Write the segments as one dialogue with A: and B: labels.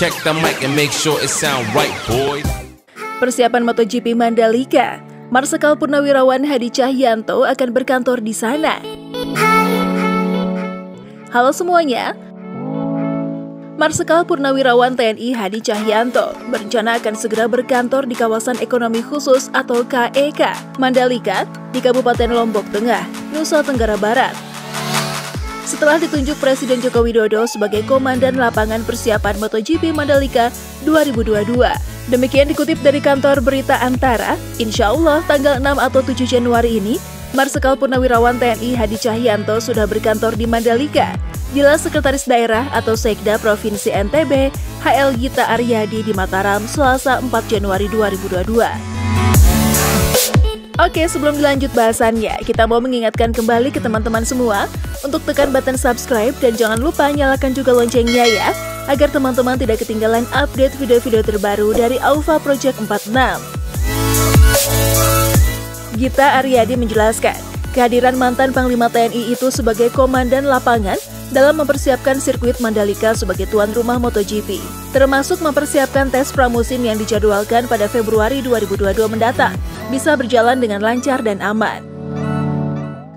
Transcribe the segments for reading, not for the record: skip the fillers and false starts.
A: Check the mic and make sure it sound right, boys.
B: Persiapan MotoGP Mandalika, Marsikal Purnawirawan Hadi Cahyanto akan berkantor di sana. Halo semuanya, Marsikal Purnawirawan TNI Hadi Cahyanto berencana akan segera berkantor di kawasan ekonomi khusus atau KEK Mandalika di Kabupaten Lombok Tengah, Nusa Tenggara Barat. Setelah ditunjuk Presiden Joko Widodo sebagai Komandan Lapangan Persiapan MotoGP Mandalika 2022. Demikian dikutip dari kantor berita Antara, insya Allah tanggal 6 atau 7 Januari ini, Marsikal Purnawirawan TNI Hadi Cahyanto sudah berkantor di Mandalika. Jelas Sekretaris Daerah atau Sekda Provinsi NTB, HL Gita Aryadi di Mataram, Selasa 4 Januari 2022. Oke, sebelum dilanjut bahasannya, kita mau mengingatkan kembali ke teman-teman semua untuk tekan button subscribe dan jangan lupa nyalakan juga loncengnya ya, agar teman-teman tidak ketinggalan update video-video terbaru dari Aufa Project 46. Gita Aryadi menjelaskan, kehadiran mantan Panglima TNI itu sebagai komandan lapangan dalam mempersiapkan sirkuit Mandalika sebagai tuan rumah MotoGP, termasuk mempersiapkan tes pramusim yang dijadwalkan pada Februari 2022 mendatang, bisa berjalan dengan lancar dan aman.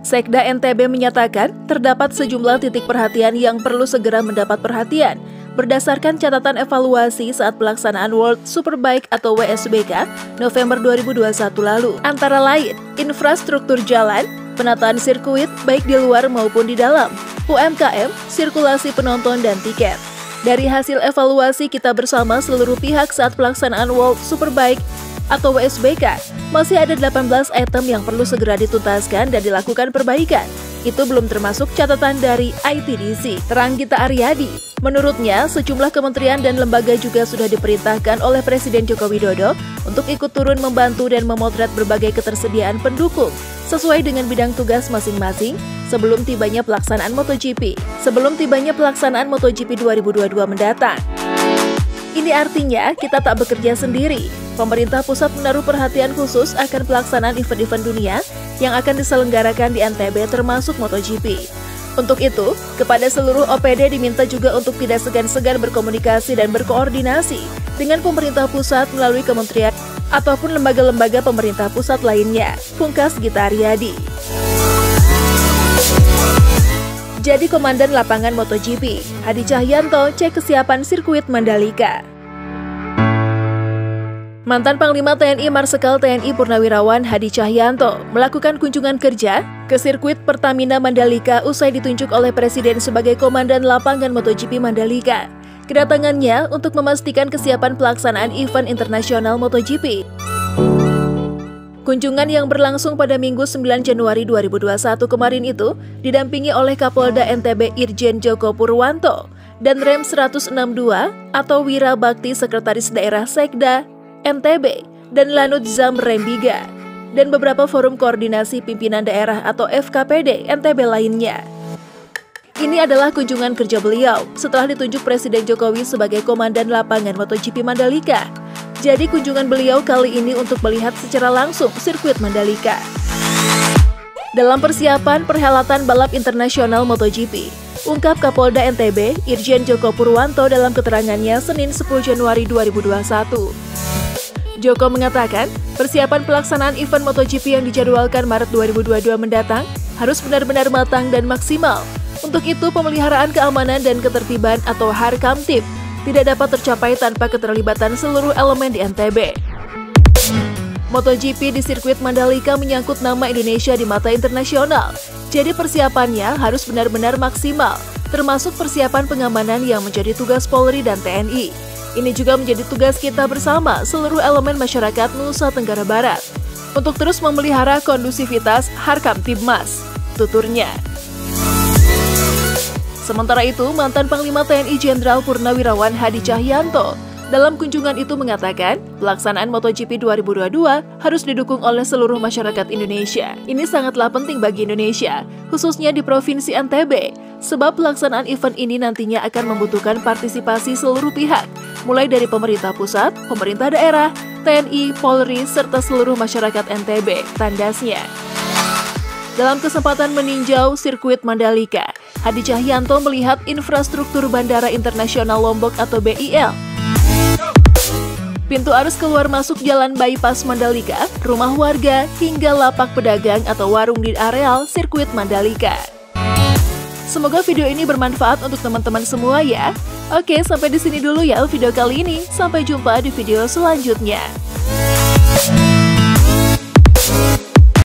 B: Sekda NTB menyatakan terdapat sejumlah titik perhatian yang perlu segera mendapat perhatian berdasarkan catatan evaluasi saat pelaksanaan World Superbike atau WSBK November 2021 lalu. Antara lain, infrastruktur jalan, penataan sirkuit baik di luar maupun di dalam, UMKM, sirkulasi penonton dan tiket. Dari hasil evaluasi kita bersama seluruh pihak saat pelaksanaan World Superbike atau WSBK, masih ada 18 item yang perlu segera dituntaskan dan dilakukan perbaikan. Itu belum termasuk catatan dari ITDC, terang Gita Aryadi. Menurutnya, sejumlah kementerian dan lembaga juga sudah diperintahkan oleh Presiden Joko Widodo untuk ikut turun membantu dan memotret berbagai ketersediaan pendukung sesuai dengan bidang tugas masing-masing sebelum tibanya pelaksanaan MotoGP 2022 mendatang. Ini artinya kita tak bekerja sendiri. Pemerintah pusat menaruh perhatian khusus akan pelaksanaan event-event dunia yang akan diselenggarakan di NTB termasuk MotoGP. Untuk itu, kepada seluruh OPD diminta juga untuk tidak segan-segan berkomunikasi dan berkoordinasi dengan pemerintah pusat melalui kementerian ataupun lembaga-lembaga pemerintah pusat lainnya, pungkas Gita Aryadi. Jadi Komandan Lapangan MotoGP, Hadi Cahyanto cek kesiapan sirkuit Mandalika. Mantan Panglima TNI Marsikal TNI Purnawirawan Hadi Cahyanto melakukan kunjungan kerja ke sirkuit Pertamina Mandalika usai ditunjuk oleh Presiden sebagai Komandan Lapangan MotoGP Mandalika. Kedatangannya untuk memastikan kesiapan pelaksanaan event internasional MotoGP. Kunjungan yang berlangsung pada Minggu 9 Januari 2021 kemarin itu didampingi oleh Kapolda NTB Irjen Joko Purwanto dan Rem 162 atau Wira Bakti Sekretaris Daerah Sekda NTB dan Lanut Zam Rembiga dan beberapa forum koordinasi pimpinan daerah atau FKPD NTB lainnya. Ini adalah kunjungan kerja beliau setelah ditunjuk Presiden Jokowi sebagai Komandan Lapangan MotoGP Mandalika. Jadi kunjungan beliau kali ini untuk melihat secara langsung sirkuit Mandalika. Dalam persiapan perhelatan balap internasional MotoGP, ungkap Kapolda NTB Irjen Joko Purwanto dalam keterangannya Senin 10 Januari 2021. Joko mengatakan, persiapan pelaksanaan event MotoGP yang dijadwalkan Maret 2022 mendatang harus benar-benar matang dan maksimal. Untuk itu, pemeliharaan keamanan dan ketertiban atau Harkamtib tidak dapat tercapai tanpa keterlibatan seluruh elemen di NTB. MotoGP di sirkuit Mandalika menyangkut nama Indonesia di mata internasional, jadi persiapannya harus benar-benar maksimal, termasuk persiapan pengamanan yang menjadi tugas Polri dan TNI. Ini juga menjadi tugas kita bersama seluruh elemen masyarakat Nusa Tenggara Barat untuk terus memelihara kondusivitas Harkamtibmas, tuturnya. Sementara itu, mantan Panglima TNI Jenderal Purnawirawan Hadi Cahyanto dalam kunjungan itu mengatakan pelaksanaan MotoGP 2022 harus didukung oleh seluruh masyarakat Indonesia. Ini sangatlah penting bagi Indonesia, khususnya di Provinsi NTB, sebab pelaksanaan event ini nantinya akan membutuhkan partisipasi seluruh pihak, mulai dari pemerintah pusat, pemerintah daerah, TNI, Polri, serta seluruh masyarakat NTB, tandasnya. Dalam kesempatan meninjau sirkuit Mandalika, Hadi Cahyanto melihat infrastruktur Bandara Internasional Lombok atau BIL pintu arus keluar masuk jalan bypass Mandalika, rumah warga, hingga lapak pedagang atau warung di areal sirkuit Mandalika. Semoga video ini bermanfaat untuk teman-teman semua ya. Oke, sampai di sini dulu ya video kali ini. Sampai jumpa di video selanjutnya.